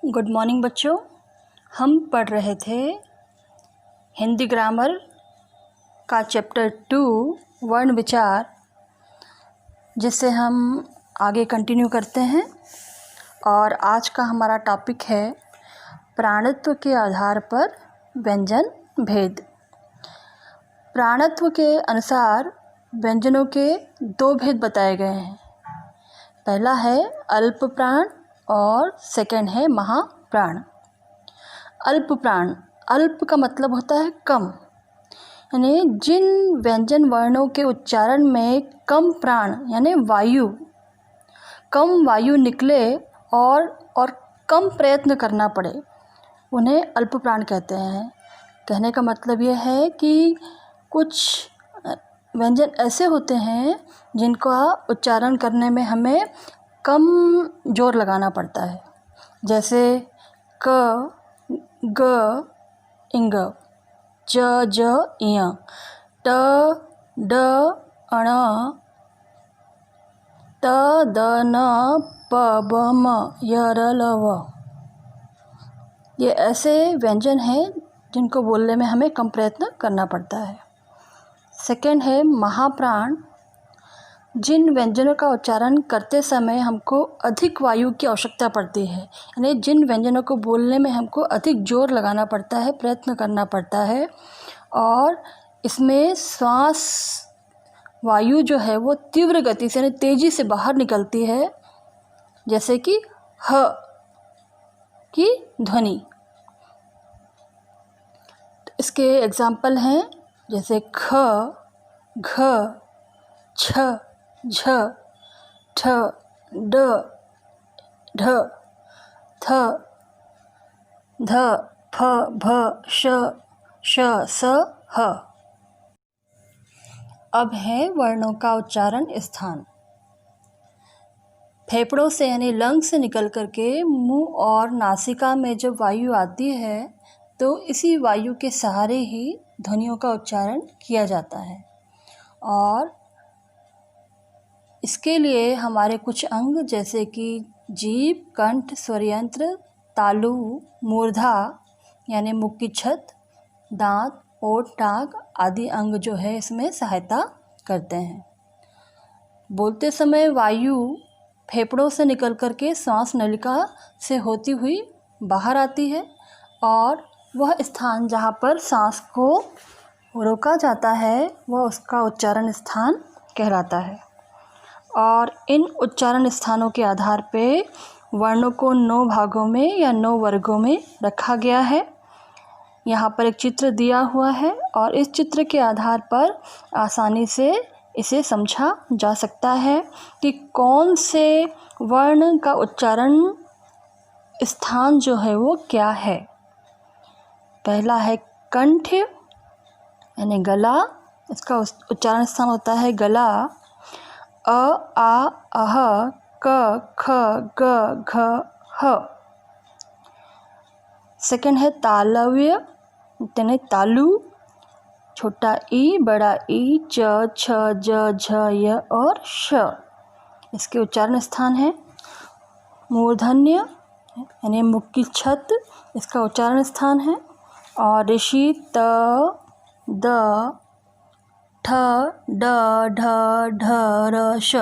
Good morning बच्चों। हम पढ़ रहे थे हिंदी ग्रामर का चैप्टर 2 वर्ण विचार, जिससे हम आगे कंटिन्यू करते हैं। और आज का हमारा टॉपिक है प्राणत्व के आधार पर व्यंजन भेद। प्राणत्व के अनुसार व्यंजनों के दो भेद बताए गए हैं। पहला है अल्प प्राण और सेकंड है महाप्राण। अल्प प्राण, अल्प का मतलब होता है कम, यानी जिन व्यंजन वर्णों के उच्चारण में कम प्राण यानी कम वायु निकले और कम प्रयत्न करना पड़े, उन्हें अल्प प्राण कहते हैं। कहने का मतलब यह है कि कुछ व्यंजन ऐसे होते हैं जिनका उच्चारण करने में हमें कम जोर लगाना पड़ता है, जैसे क, ग, इंग, च, ज, इय, ट, ड, अण, त, द, न, प, ब, म, य, र, ल, व। ये ऐसे व्यंजन हैं जिनको बोलने में हमें कम प्रयत्न करना पड़ता है। सेकंड है महाप्राण। जिन व्यंजनों का उच्चारण करते समय हमको अधिक वायु की आवश्यकता पड़ती है, यानी जिन व्यंजनों को बोलने में हमको अधिक जोर लगाना पड़ता है, प्रयत्न करना पड़ता है, और इसमें श्वास वायु जो है वो तीव्र गति से यानी तेज़ी से बाहर निकलती है, जैसे कि ह की ध्वनि। इसके एग्जाम्पल हैं जैसे ख, घ, छ, झ, ठ, ड, ढ, थ, ध, फ, भ, श, स, ह। अब है वर्णों का उच्चारण स्थान। फेफड़ों से यानी लंग से निकल करके मुंह और नासिका में जब वायु आती है तो इसी वायु के सहारे ही ध्वनियों का उच्चारण किया जाता है। और इसके लिए हमारे कुछ अंग जैसे कि जीभ, कंठ, स्वरयंत्र, तालु, मूर्धा यानी मुख की छत, दांत, ओठ, नाक आदि अंग जो है इसमें सहायता करते हैं। बोलते समय वायु फेफड़ों से निकल करके सांस नलिका से होती हुई बाहर आती है, और वह स्थान जहाँ पर सांस को रोका जाता है वह उसका उच्चारण स्थान कहलाता है। और इन उच्चारण स्थानों के आधार पे वर्णों को 9 भागों में या 9 वर्गों में रखा गया है। यहाँ पर एक चित्र दिया हुआ है और इस चित्र के आधार पर आसानी से इसे समझा जा सकता है कि कौन से वर्ण का उच्चारण स्थान जो है वो क्या है। पहला है कंठ यानी गला, इसका उच्चारण स्थान होता है गला। अ, आ, अह, क, ख, ग, घ, ह। सेकंड है तालव्य यानी तालु, छोटा ई, बड़ा ई, च, छ, ज, झ, य और श, इसके उच्चारण स्थान है। मूर्धन्य यानी मुख की छत, इसका उच्चारण स्थान है। और ऋषि त, द, ठ, ड, ढ, ढ, र, श।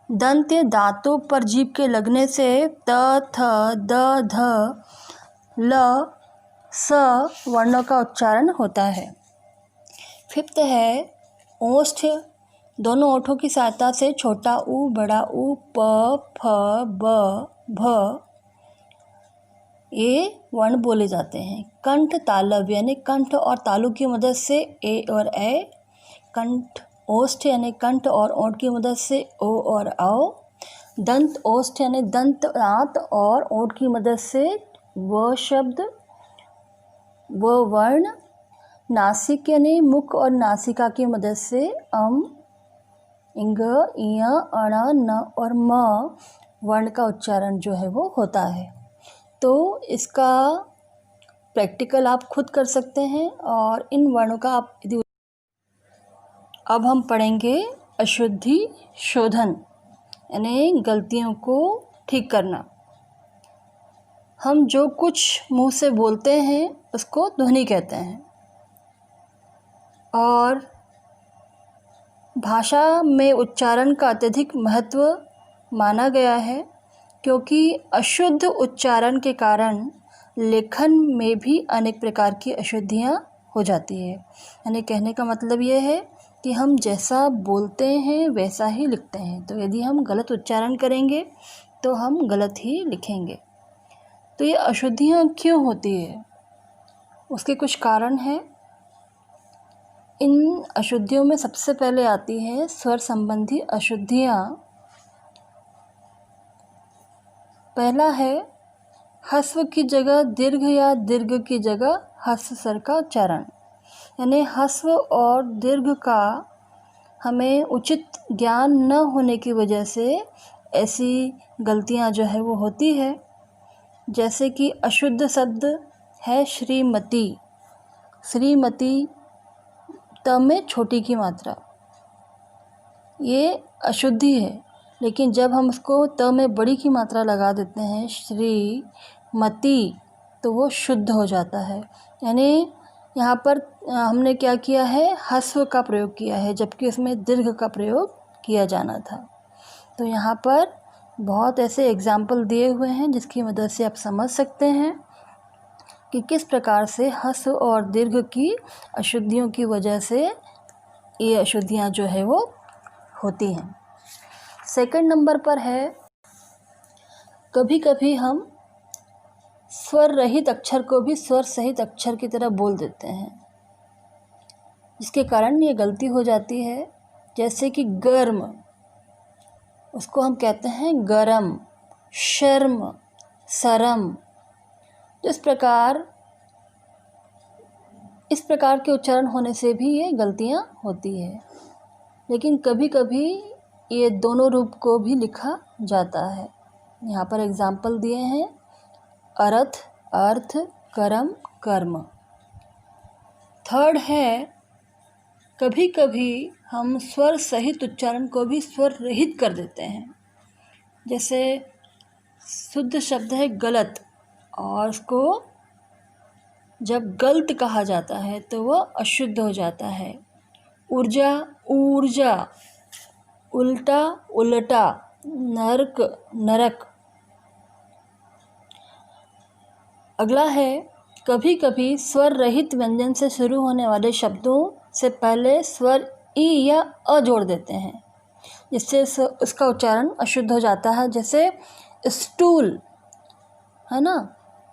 दंत्य दांतों पर जीभ के लगने से त, थ, द, ध, ल, स वर्णों का उच्चारण होता है। फिफ्थ है ओष्ठ। दोनों ओठों की सहायता से छोटा ऊ, बड़ा ऊ, प, फ, ब, भ ये वर्ण बोले जाते हैं। कंठ तालव्य यानी कंठ और तालु की मदद से ए और ए। कंठ ओष्ठ यानी कंठ और ओंठ की मदद से ओ और औ। दंत ओष्ठ यानी दंत दांत और ओंठ की मदद से व शब्द व वर्ण। नासिक यानी मुख और नासिका की मदद से अम, इंग, इय, अण, न और म वर्ण का उच्चारण जो है वो होता है। तो इसका प्रैक्टिकल आप खुद कर सकते हैं और इन वर्णों का आप यदि। अब हम पढ़ेंगे अशुद्धि शोधन यानी गलतियों को ठीक करना। हम जो कुछ मुंह से बोलते हैं उसको ध्वनि कहते हैं। और भाषा में उच्चारण का अत्यधिक महत्व माना गया है, क्योंकि अशुद्ध उच्चारण के कारण लेखन में भी अनेक प्रकार की अशुद्धियाँ हो जाती है। यानी कहने का मतलब ये है कि हम जैसा बोलते हैं वैसा ही लिखते हैं। तो यदि हम गलत उच्चारण करेंगे तो हम गलत ही लिखेंगे। तो ये अशुद्धियाँ क्यों होती है, उसके कुछ कारण हैं। इन अशुद्धियों में सबसे पहले आती है स्वर संबंधी अशुद्धियाँ। पहला है ह्रस्व की जगह दीर्घ या दीर्घ की जगह ह्रस्व स्वर का उच्चारण। यानी ह्रस्व और दीर्घ का हमें उचित ज्ञान न होने की वजह से ऐसी गलतियां जो है वो होती है। जैसे कि अशुद्ध शब्द है श्रीमती। श्रीमती त में छोटी की मात्रा, ये अशुद्धि है। लेकिन जब हम उसको त में बड़ी की मात्रा लगा देते हैं श्रीमती, तो वो शुद्ध हो जाता है। यानी यहाँ पर हमने क्या किया है, ह्रस्व का प्रयोग किया है, जबकि उसमें दीर्घ का प्रयोग किया जाना था। तो यहाँ पर बहुत ऐसे एग्जाम्पल दिए हुए हैं जिसकी मदद से आप समझ सकते हैं कि किस प्रकार से ह्रस्व और दीर्घ की अशुद्धियों की वजह से ये अशुद्धियाँ जो है वो होती हैं। सेकंड नंबर पर है कभी कभी हम स्वर रहित अक्षर को भी स्वर सहित अक्षर की तरह बोल देते हैं, जिसके कारण ये गलती हो जाती है। जैसे कि गर्म, उसको हम कहते हैं गरम। शर्म, शरम। तो इस प्रकार के उच्चारण होने से भी ये गलतियाँ होती है। लेकिन कभी कभी ये दोनों रूप को भी लिखा जाता है। यहाँ पर एग्जाम्पल दिए हैं अर्थ, अर्थ, कर्म, कर्म। थर्ड है कभी कभी हम स्वर सहित उच्चारण को भी स्वर रहित कर देते हैं। जैसे शुद्ध शब्द है गलत, और उसको जब गलत कहा जाता है तो वह अशुद्ध हो जाता है। ऊर्जा, ऊर्जा। उल्टा, उल्टा। नरक, नरक। अगला है कभी कभी स्वर रहित व्यंजन से शुरू होने वाले शब्दों से पहले स्वर ई या अ जोड़ देते हैं, जिससे उसका उच्चारण अशुद्ध हो जाता है। जैसे स्टूल है ना,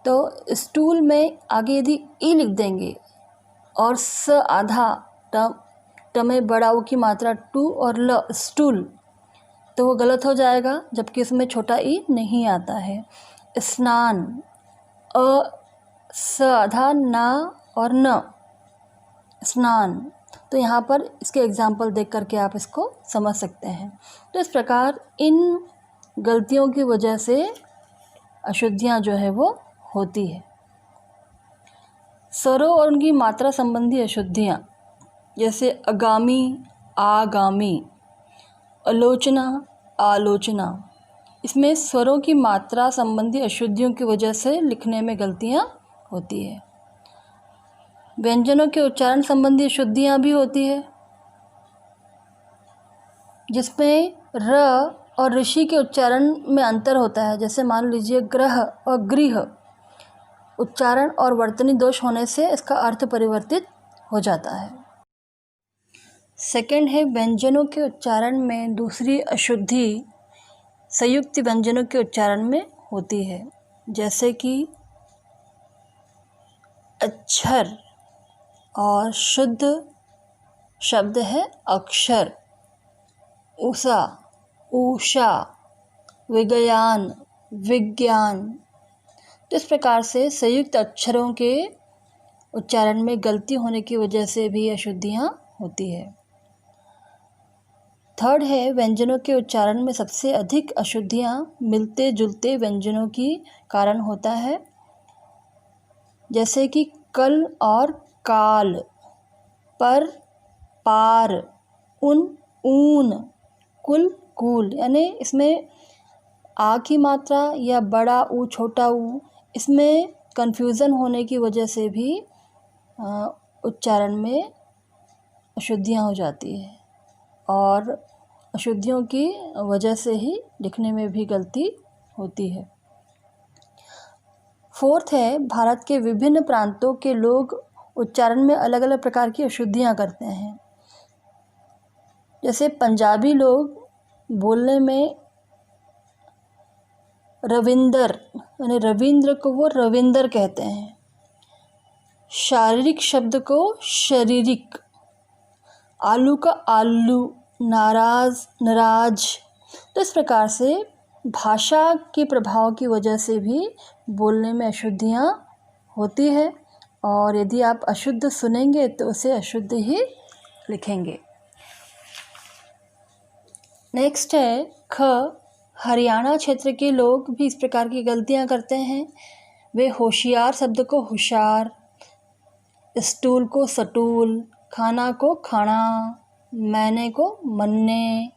तो स्टूल में आगे यदि ई लिख देंगे और स आधा ट में बड़ा ऊ की मात्रा टू और ल स्टूल, तो वो गलत हो जाएगा, जबकि इसमें छोटा ई नहीं आता है। स्नान, अ स आधा ना और न, स्नान। तो यहाँ पर इसके एग्जाम्पल देख करके आप इसको समझ सकते हैं। तो इस प्रकार इन गलतियों की वजह से अशुद्धियाँ जो है वो होती है। स्वरों और उनकी मात्रा संबंधी अशुद्धियाँ, जैसे अगामी, आगामी, आलोचना, आलोचना। इसमें स्वरों की मात्रा संबंधी अशुद्धियों की वजह से लिखने में गलतियाँ होती है। व्यंजनों के उच्चारण संबंधी अशुद्धियाँ भी होती है, जिसमें र और ऋषि के उच्चारण में अंतर होता है। जैसे मान लीजिए ग्रह और गृह, उच्चारण और वर्तनी दोष होने से इसका अर्थ परिवर्तित हो जाता है। सेकंड है व्यंजनों के उच्चारण में दूसरी अशुद्धि संयुक्त व्यंजनों के उच्चारण में होती है। जैसे कि अक्षर और शुद्ध शब्द है अक्षर। उषा, उषा, विज्ञान, विज्ञान। तो इस प्रकार से संयुक्त अक्षरों के उच्चारण में गलती होने की वजह से भी अशुद्धियाँ होती है। थर्ड है व्यंजनों के उच्चारण में सबसे अधिक अशुद्धियाँ मिलते जुलते व्यंजनों की कारण होता है। जैसे कि कल और काल, पर, पार, उन, ऊन, कुल, कूल। यानी इसमें आ की मात्रा या बड़ा ऊ छोटा ऊ इसमें कन्फ्यूज़न होने की वजह से भी उच्चारण में अशुद्धियाँ हो जाती है और अशुद्धियों की वजह से ही लिखने में भी गलती होती है। फोर्थ है, भारत के विभिन्न प्रांतों के लोग उच्चारण में अलग अलग प्रकार की अशुद्धियाँ करते हैं। जैसे पंजाबी लोग बोलने में रविंदर यानी रविंद्र को वो रविंदर कहते हैं, शारीरिक शब्द को शारीरिक, आलू का आलू, नाराज नाराज। तो इस प्रकार से भाषा के प्रभाव की वजह से भी बोलने में अशुद्धियाँ होती है और यदि आप अशुद्ध सुनेंगे तो उसे अशुद्ध ही लिखेंगे। नेक्स्ट है ख, हरियाणा क्षेत्र के लोग भी इस प्रकार की गलतियाँ करते हैं। वे होशियार शब्द को होशार, स्टूल को सटूल, खाना को खाना, मैने को मन्ने,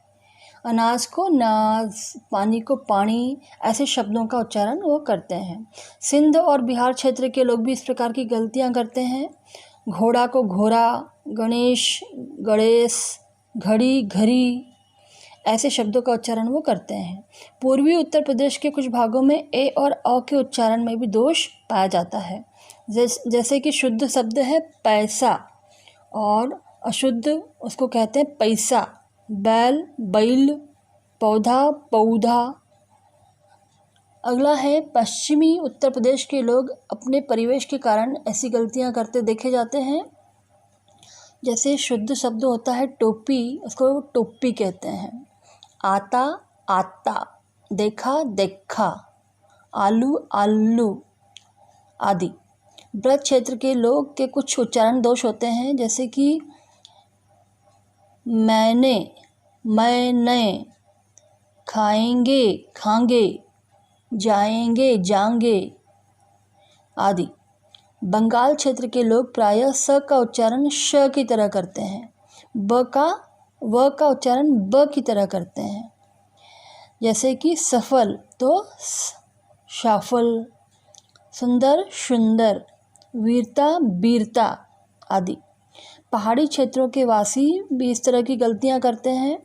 अनाज को नाज, पानी को पानी, ऐसे शब्दों का उच्चारण वो करते हैं। सिंध और बिहार क्षेत्र के लोग भी इस प्रकार की गलतियाँ करते हैं। घोड़ा को घोड़ा, गणेश गणेश, घड़ी घड़ी, ऐसे शब्दों का उच्चारण वो करते हैं। पूर्वी उत्तर प्रदेश के कुछ भागों में ए और अ के उच्चारण में भी दोष पाया जाता है। जैसे कि शुद्ध शब्द है पैसा और अशुद्ध उसको कहते हैं पैसा, बैल बैल, पौधा पौधा। अगला है पश्चिमी उत्तर प्रदेश के लोग अपने परिवेश के कारण ऐसी गलतियां करते देखे जाते हैं। जैसे शुद्ध शब्द होता है टोपी, उसको टोपी कहते हैं। आता आता, देखा देखा, आलू आलू आदि। ब्रज क्षेत्र के लोग के कुछ उच्चारण दोष होते हैं, जैसे कि मैंने मैंने, खाएंगे खांगे, जाएंगे जाएंगे आदि। बंगाल क्षेत्र के लोग प्रायः स का उच्चारण श की तरह करते हैं, व का उच्चारण ब की तरह करते हैं। जैसे कि सफल तो शाफल, सुंदर सुंदर, वीरता वीरता आदि। पहाड़ी क्षेत्रों के वासी भी इस तरह की गलतियां करते हैं।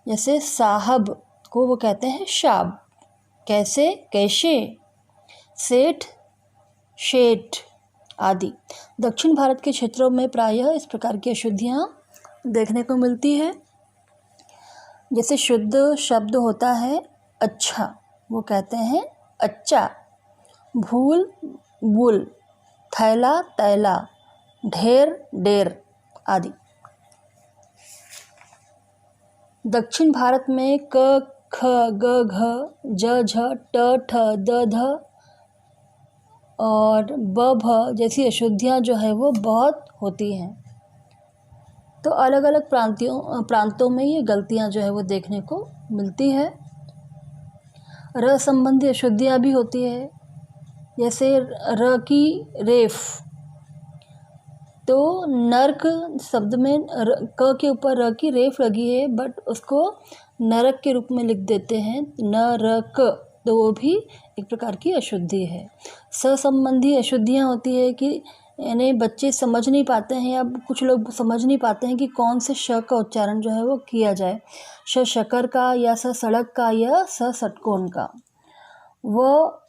जैसे साहब को वो कहते हैं शाब, कैसे कैसे, सेठ शेठ आदि। दक्षिण भारत के क्षेत्रों में प्रायः इस प्रकार की अशुद्धियाँ देखने को मिलती है। जैसे शुद्ध शब्द होता है अच्छा, वो कहते हैं अच्छा, भूल बुल, थैला तैला, ढेर ढेर आदि। दक्षिण भारत में क ख ग घ ज झ ट ठ द ध और ब भ जैसी अशुद्धियाँ जो है वो बहुत होती हैं। तो अलग अलग प्रांतों में ये गलतियाँ जो है वो देखने को मिलती है। र संबंधी अशुद्धियाँ भी होती है। जैसे र की रेफ, तो नरक शब्द में क के ऊपर र की रेफ लगी है, बट उसको नरक के रूप में लिख देते हैं, नरक, तो वो भी एक प्रकार की अशुद्धि है। स संबंधी अशुद्धियाँ होती है कि यानी बच्चे समझ नहीं पाते हैं या कुछ लोग समझ नहीं पाते हैं कि कौन से श का उच्चारण जो है वो किया जाए, श शकर का या स सड़क का या स षटकोण का। व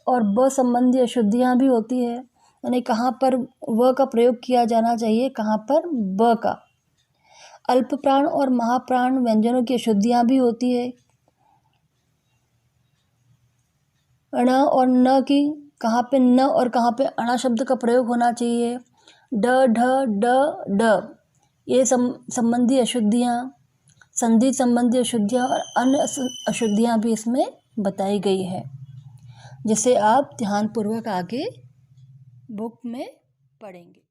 और ब संबंधी अशुद्धियाँ भी होती है, यानी कहाँ पर व का प्रयोग किया जाना चाहिए, कहाँ पर ब का। अल्प प्राण और महाप्राण व्यंजनों की अशुद्धियाँ भी होती है। अण और न की, कहाँ पे न और कहाँ पे अणा शब्द का प्रयोग होना चाहिए। ड ढ ड ड, ये संबंधी अशुद्धियाँ, संधि संबंधी अशुद्धियाँ और अन्य अशुद्धियाँ भी इसमें बताई गई है, जिसे आप ध्यानपूर्वक आगे बुक में पढ़ेंगे।